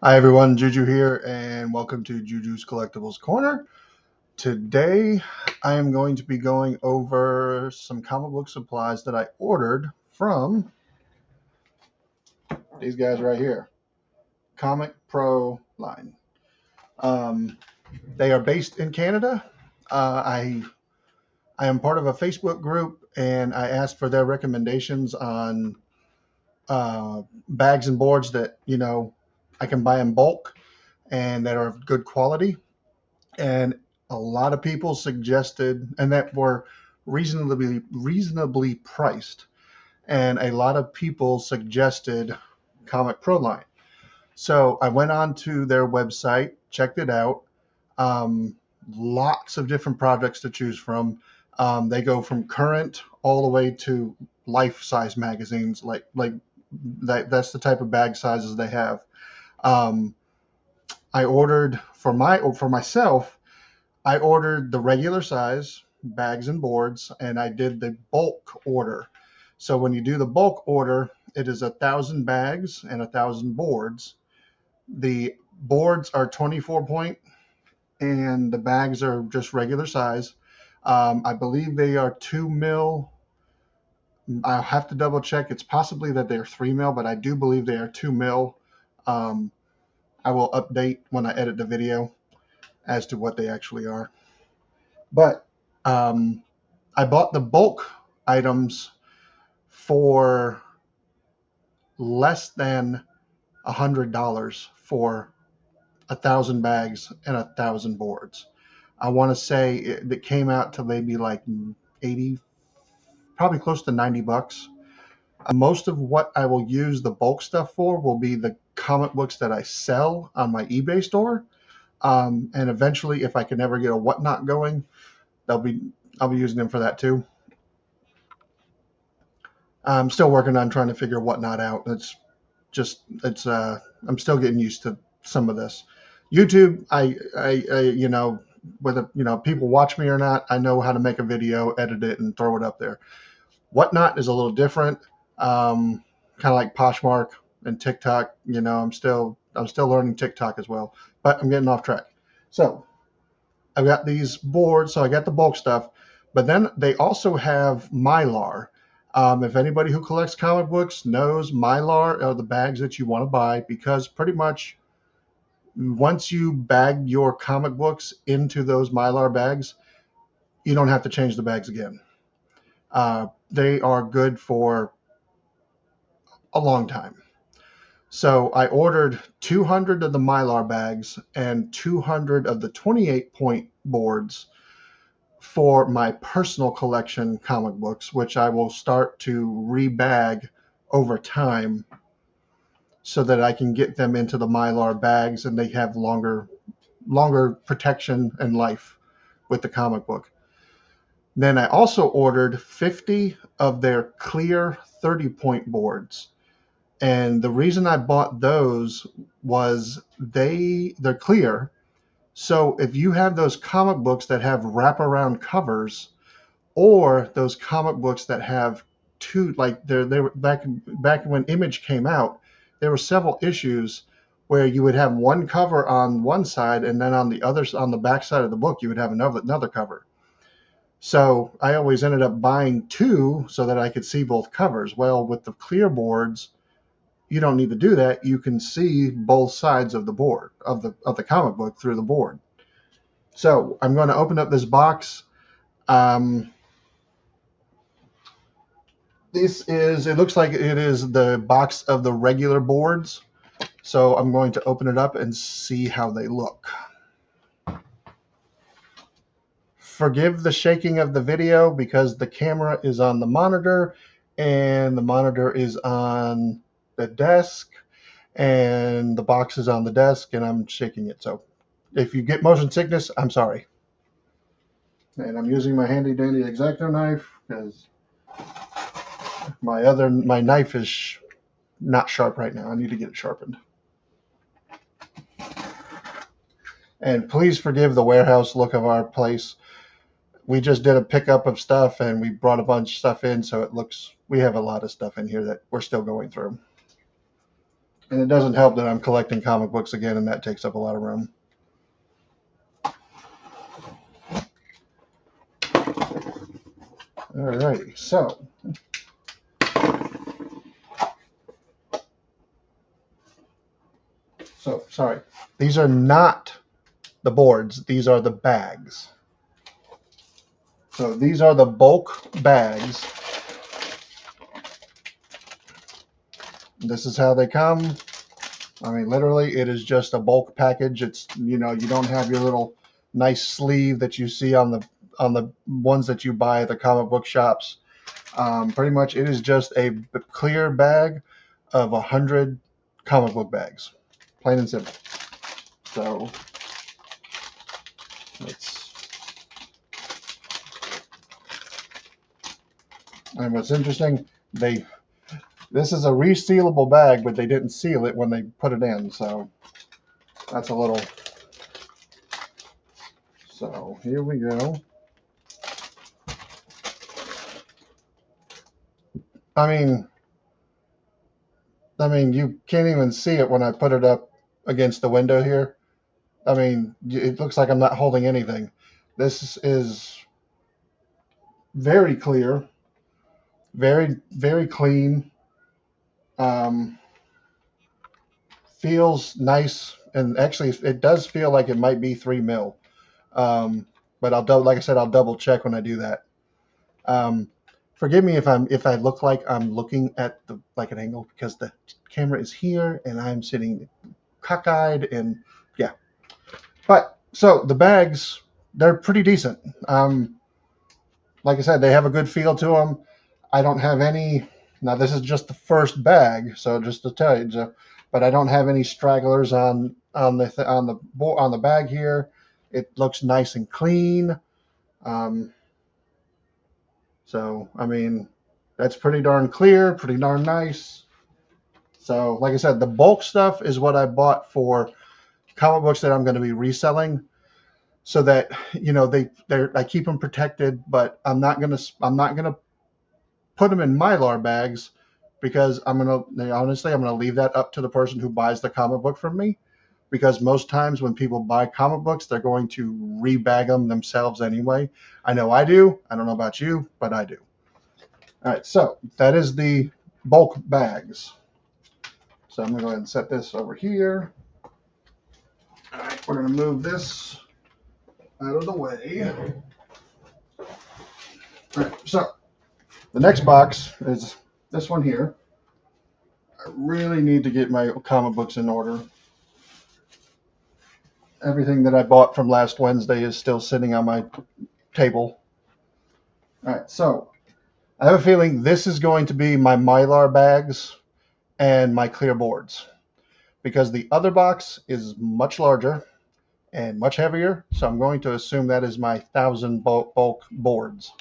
Hi everyone, Juju here, and welcome to Juju's Collectibles Corner. Today, I am going to be going over some comic book supplies that I ordered from these guys right here, Comic ProLine. Um, they are based in Canada. I am part of a Facebook group, and I asked for their recommendations on bags and boards that I can buy in bulk and that are of good quality. And a lot of people suggested, and that were reasonably priced, and a lot of people suggested Comic ProLine. So I went on to their website, checked it out. Um, Lots of different projects to choose from. They go from current all the way to life-size magazines, like that. That's the type of bag sizes they have. Um, I ordered for myself. I ordered the regular size bags and boards, and I did the bulk order. So when you do the bulk order, it is 1,000 bags and 1,000 boards. The boards are 24 point, and the bags are just regular size. I believe they are 2 mil. I'll have to double check. It's possibly that they're 3 mil, but I do believe they are 2 mil. Um, I will update when I edit the video as to what they actually are. But um, I bought the bulk items for less than $100 for 1,000 bags and 1,000 boards. I want to say it came out to maybe like 80, probably close to $90. Most of what I will use the bulk stuff for will be the comic books that I sell on my eBay store. And eventually, if I can ever get a whatnot going, they'll be I'll be using them for that too. I'm still working on trying to figure whatnot out. It's I'm still getting used to some of this. YouTube, I whether people watch me or not, I know how to make a video, edit it, and throw it up there. Whatnot is a little different, kind of like Poshmark and TikTok. I'm still learning TikTok as well, but I'm getting off track. So I've got these boards, so I got the bulk stuff, but then they also have Mylar. If anybody who collects comic books knows, Mylar are the bags that you want to buy because pretty much once you bag your comic books into those Mylar bags, you don't have to change the bags again. They are good for a long time. So I ordered 200 of the Mylar bags and 200 of the 28 point boards for my personal collection comic books, which I will start to rebag over time so that I can get them into the Mylar bags and they have longer protection and life with the comic book. Then I also ordered 50 of their clear 30 point boards. And the reason I bought those was they're clear. So if you have those comic books that have wraparound covers, or those comic books that have two, like they were back when Image came out, there were several issues where you would have one cover on one side and then on the back side of the book you would have another cover. So I always ended up buying two so that I could see both covers. Well, with the clear boards, you don't need to do that. You can see both sides of the board of the comic book through the board. So I'm going to open up this box. Um, it looks like it is the box of the regular boards. So I'm going to open it up and see how they look. Forgive the shaking of the video because the camera is on the monitor and the monitor is on the desk and the box is on the desk and I'm shaking it. So if you get motion sickness, I'm sorry. And I'm using my handy dandy X-Acto knife because my knife is not sharp right now. I need to get it sharpened. And please forgive the warehouse look of our place. We just did a pickup of stuff and we brought a bunch of stuff in, so we have a lot of stuff in here that we're still going through. And it doesn't help that I'm collecting comic books again, and that takes up a lot of room. All right, so sorry. These are not the boards. These are the bags. So these are the bulk bags. This is how they come. I mean, literally, it is just a bulk package. It's, you know, you don't have your little nice sleeve that you see on the ones that you buy at the comic book shops. Pretty much, it is just a clear bag of 100 comic book bags, plain and simple. So and what's interesting, this is a resealable bag, but they didn't seal it when they put it in, so that's a little. So here we go. I mean, you can't even see it when I put it up against the window here. I mean, it looks like I'm not holding anything. This is very clear, very, very clean. Feels nice, and actually, it does feel like it might be 3 mil. But like I said, I'll double check when I do that. Forgive me if I look like I'm looking at like an angle, because the camera is here and I'm sitting cockeyed, and yeah. But so the bags, they're pretty decent. Like I said, they have a good feel to them. I don't have any. Now this is just the first bag, so just to tell you, but I don't have any stragglers on the bag here. It looks nice and clean. So I mean, that's pretty darn clear, pretty darn nice. So like I said, the bulk stuff is what I bought for comic books that I'm going to be reselling, so that, you know, I keep them protected, but I'm not gonna put them in Mylar bags, because I'm gonna leave that up to the person who buys the comic book from me, because most times when people buy comic books, they're going to rebag them themselves anyway. I know I do. I don't know about you, but I do. All right, so that is the bulk bags. So I'm gonna go ahead and set this over here. All right, we're gonna move this out of the way. All right, so the next box is this one here. I really need to get my comic books in order. Everything that I bought from last Wednesday is still sitting on my table. All right, so I have a feeling this is going to be my Mylar bags and my clear boards, because the other box is much larger and much heavier. So I'm going to assume that is my 1,000 bulk boards.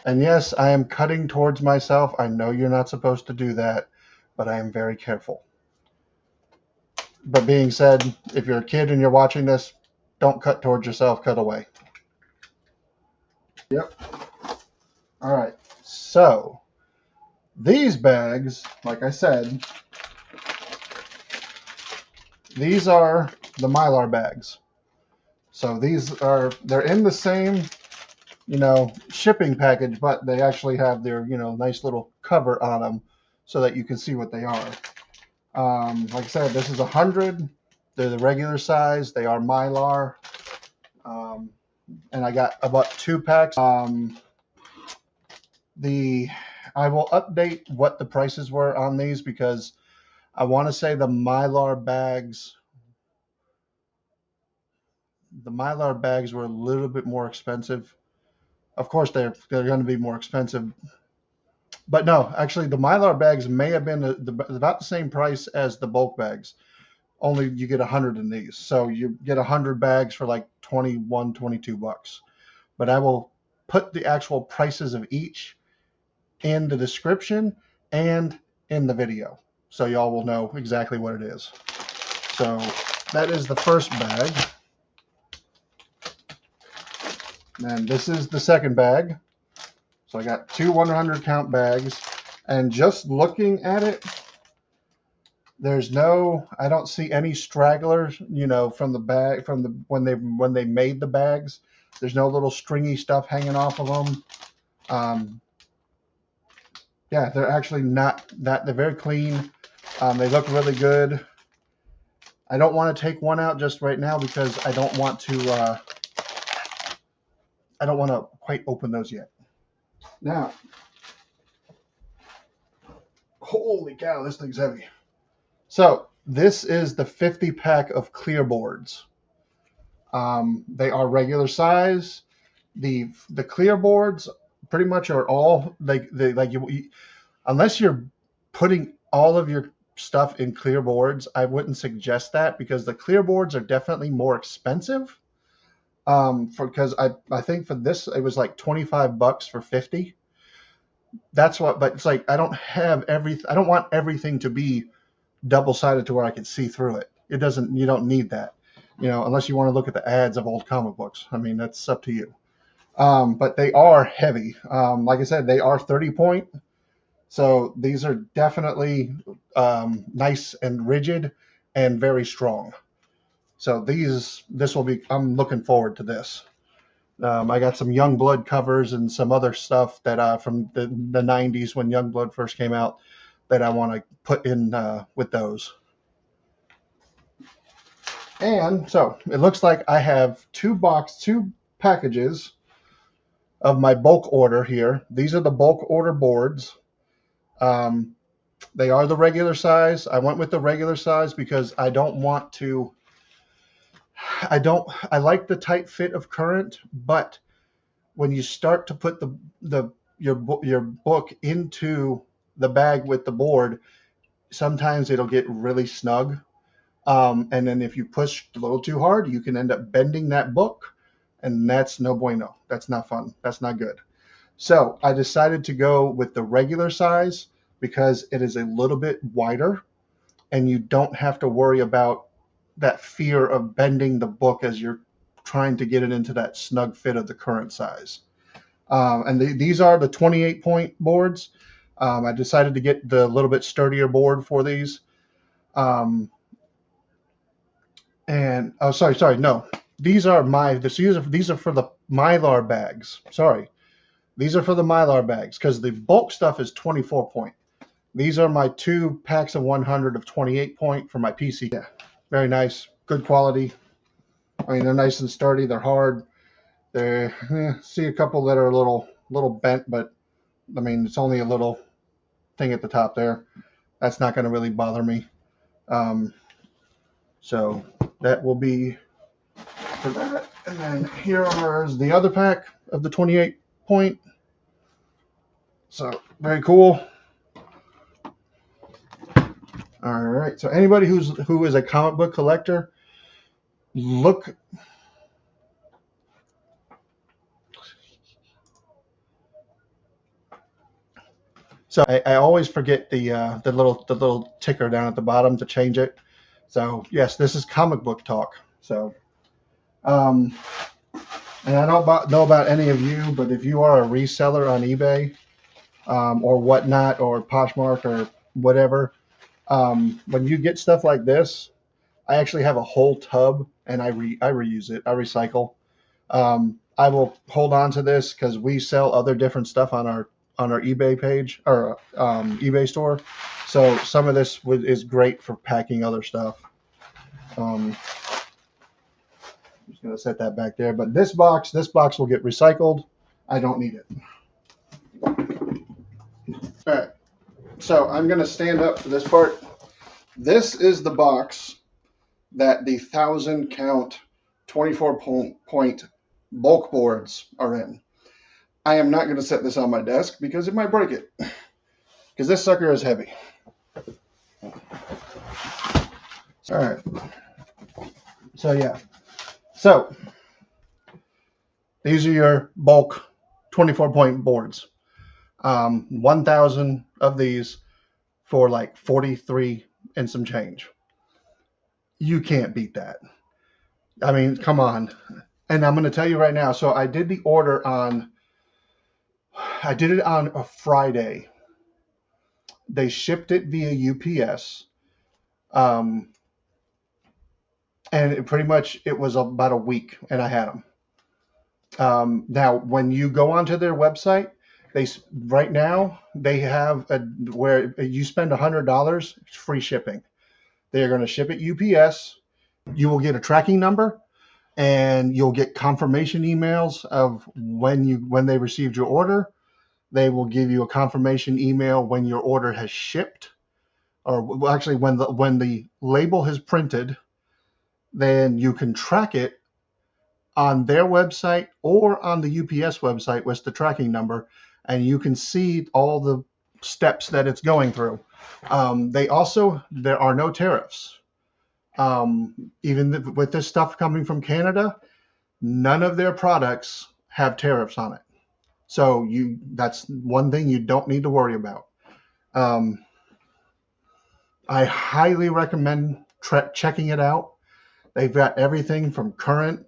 And yes, I am cutting towards myself. I know you're not supposed to do that, but I am very careful. But being said, if you're a kid and you're watching this, don't cut towards yourself, cut away. Yep. All right. So these bags, like I said, these are the Mylar bags. So they're in the same, you know, shipping package, but they actually have their, you know, nice little cover on them so that you can see what they are. Like I said, this is 100. They're the regular size. They are Mylar. And I bought 2 packs. I will update what the prices were on these, because I want to say the Mylar bags were a little bit more expensive. Of course, they're going to be more expensive. But no, actually, the Mylar bags may have been about the same price as the bulk bags. Only you get 100 in these. So you get 100 bags for like 21, 22 bucks. But I will put the actual prices of each in the description and in the video, so y'all will know exactly what it is. So that is the first bag. And this is the second bag. So I got 2 100 count bags. And just looking at it, I don't see any stragglers, from the bag, from the when they made the bags. There's no little stringy stuff hanging off of them. Yeah, they're actually not that. They're very clean. They look really good. I don't want to take one out just right now because I don't want to. I don't want to quite open those yet. Now, holy cow, this thing's heavy. So this is the 50 pack of clear boards. They are regular size. The clear boards pretty much are all like you, unless you're putting all of your stuff in clear boards, I wouldn't suggest that because the clear boards are definitely more expensive. Because I think for this it was like $25 for 50. That's what, but it's like I don't want everything to be double-sided to where I can see through it. You don't need that, unless you want to look at the ads of old comic books. I mean, that's up to you. But they are heavy. Like I said, they are 30 point. So these are definitely nice and rigid and very strong. So this will be, I'm looking forward to this. I got some Youngblood covers and some other stuff that from the 90s when Youngblood first came out that I want to put in with those. And so it looks like I have two packages of my bulk order here. These are the bulk order boards. They are the regular size. I went with the regular size because I don't want to. I like the tight fit of current, but when you start to put your book into the bag with the board, sometimes it'll get really snug. And then if you push a little too hard, you can end up bending that book, and that's no bueno. That's not fun. That's not good. So I decided to go with the regular size because it is a little bit wider, and you don't have to worry about that fear of bending the book as you're trying to get it into that snug fit of the current size. And these are the 28 point boards. I decided to get the little bit sturdier board for these. And oh, sorry, no. These are for the Mylar bags. Sorry, these are for the Mylar bags because the bulk stuff is 24 point. These are my two packs of 100 of 28 point for my PC. Yeah, very nice, good quality. I mean, they're nice and sturdy. They're hard. See a couple that are a little bent, but I mean, it's only a little thing at the top there. That's not going to really bother me. So that will be for that. And then here is the other pack of the 28 point. So very cool. All right. So anybody who is a comic book collector, look. So I always forget the little ticker down at the bottom to change it. So yes, this is comic book talk. So, and I don't know about any of you, but if you are a reseller on eBay or whatnot, or Poshmark or whatever, when you get stuff like this, I actually have a whole tub and I reuse it. I recycle. I will hold on to this because we sell other different stuff on our eBay page or eBay store. So some of this is great for packing other stuff. I'm just going to set that back there. But this box will get recycled. I don't need it. All right. So I'm going to stand up for this part. This is the box that the 1,000 count 24 point bulk boards are in. I am not going to set this on my desk because it might break it. Because this sucker is heavy. All right. So yeah. So these are your bulk 24 point boards. 1,000 of these for like 43 and some change. You can't beat that. I mean, come on. And I'm going to tell you right now. So I did the order on a Friday. They shipped it via UPS. Um, and pretty much it was about a week and I had them. Now, when you go onto their website, right now they have where you spend $100, free shipping. They are going to ship it UPS. You will get a tracking number, and you'll get confirmation emails of when they received your order. They will give you a confirmation email when your order has shipped, or well, actually when the label has printed. Then you can track it on their website or on the UPS website with the tracking number, and you can see all the steps that it's going through. There are no tariffs. Even with this stuff coming from Canada, none of their products have tariffs on it. So that's one thing you don't need to worry about. Um, I highly recommend checking it out. They've got everything from current,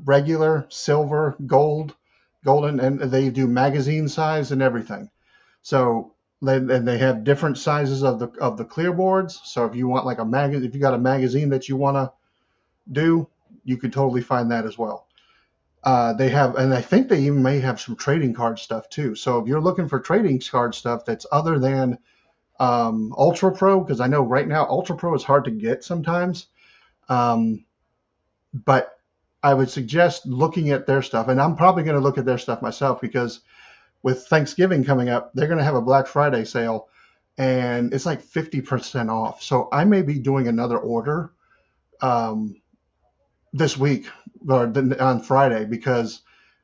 regular, silver, gold, golden, and they do magazine size and everything. So and they have different sizes of the clear boards. So if you want like if you got a magazine that you want to do, you could totally find that as well. They have, and I think they even may have some trading card stuff too. So if you're looking for trading card stuff that's other than Ultra Pro, because I know right now Ultra Pro is hard to get sometimes. Um, but I would suggest looking at their stuff, and I'm probably going to look at their stuff myself because with Thanksgiving coming up, they're going to have a Black Friday sale, and it's like 50% off. So I may be doing another order um, this week or on Friday because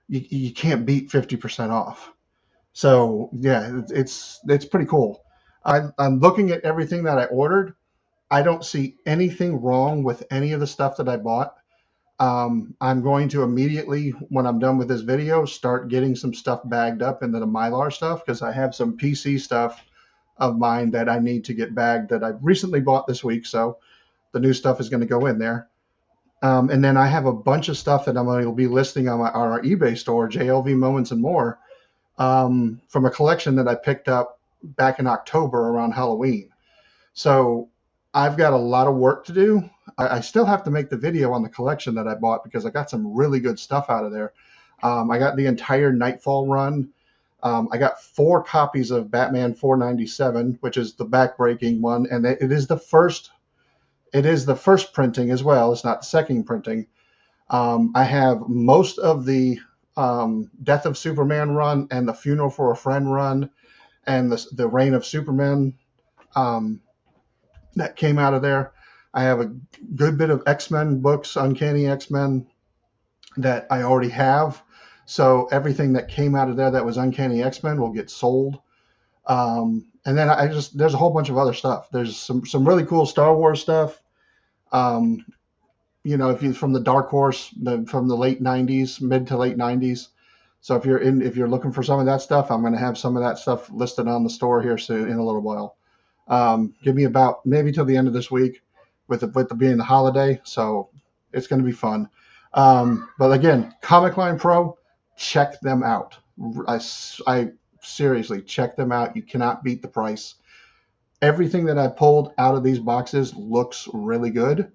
you can't beat 50% off. So yeah, it's pretty cool. I'm looking at everything that I ordered. I don't see anything wrong with any of the stuff that I bought. I'm going to immediately, when I'm done with this video, start getting some stuff bagged up into the Mylar stuff because I have some PC stuff of mine that I need to get bagged that I've recently bought this week. So the new stuff is going to go in there. And then I have a bunch of stuff that I'm going to be listing on our eBay store, JLV Moments and More, from a collection that I picked up back in October around Halloween. So I've got a lot of work to do. I still have to make the video on the collection that I bought because I got some really good stuff out of there. I got the entire Nightfall run. I got 4 copies of Batman 497, which is the backbreaking one, and it is the first. It is the first printing as well. It's not the second printing. I have most of the Death of Superman run and the Funeral for a Friend run and the Reign of Superman um, that came out of there. I have a good bit of X-Men books, Uncanny X-Men, that I already have. So everything that came out of there that was Uncanny X-Men will get sold. And then there's a whole bunch of other stuff. There's some really cool Star Wars stuff. Um, if you from the Dark Horse, from the late '90s, mid to late '90s. So if you're looking for some of that stuff, I'm going to have some of that stuff listed on the store here soon in a little while. Give me about maybe till the end of this week, with it being the holiday. So it's going to be fun. But again, Comic Line Pro, check them out. I seriously check them out. You cannot beat the price. Everything that I pulled out of these boxes looks really good.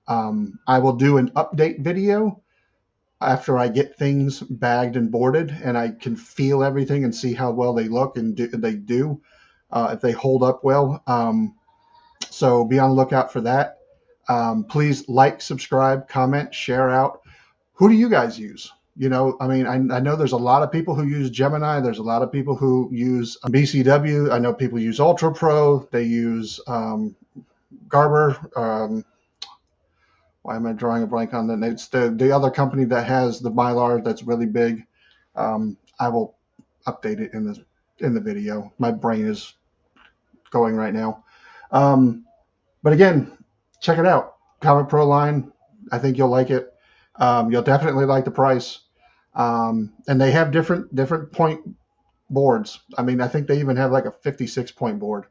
I will do an update video after I get things bagged and boarded and I can feel everything and see how well they look and they do, if they hold up well. So be on the lookout for that. Please like, subscribe, comment, share out. Who do you guys use? I know there's a lot of people who use Gemini. There's a lot of people who use BCW. I know people use Ultra Pro. They use Garber. Why am I drawing a blank on that? It's the other company that has the Mylar that's really big. I will update it in the video. My brain is going right now. But again, check it out. Comic ProLine. I think you'll like it. You'll definitely like the price. And they have different point boards. I think they even have like a 56 point board.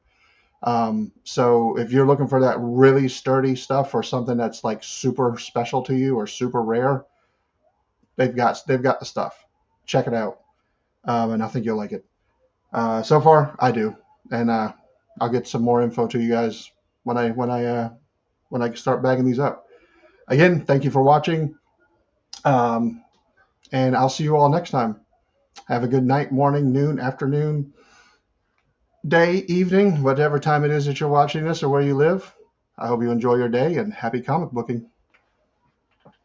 So if you're looking for that really sturdy stuff or something that's like super special to you or super rare, they've got the stuff. Check it out. And I think you'll like it. So far, I do. And I'll get some more info to you guys when I start bagging these up. Again, thank you for watching, um, and I'll see you all next time. Have a good night, morning, noon, afternoon, day, evening, whatever time it is that you're watching this or where you live. I hope you enjoy your day and happy comic booking.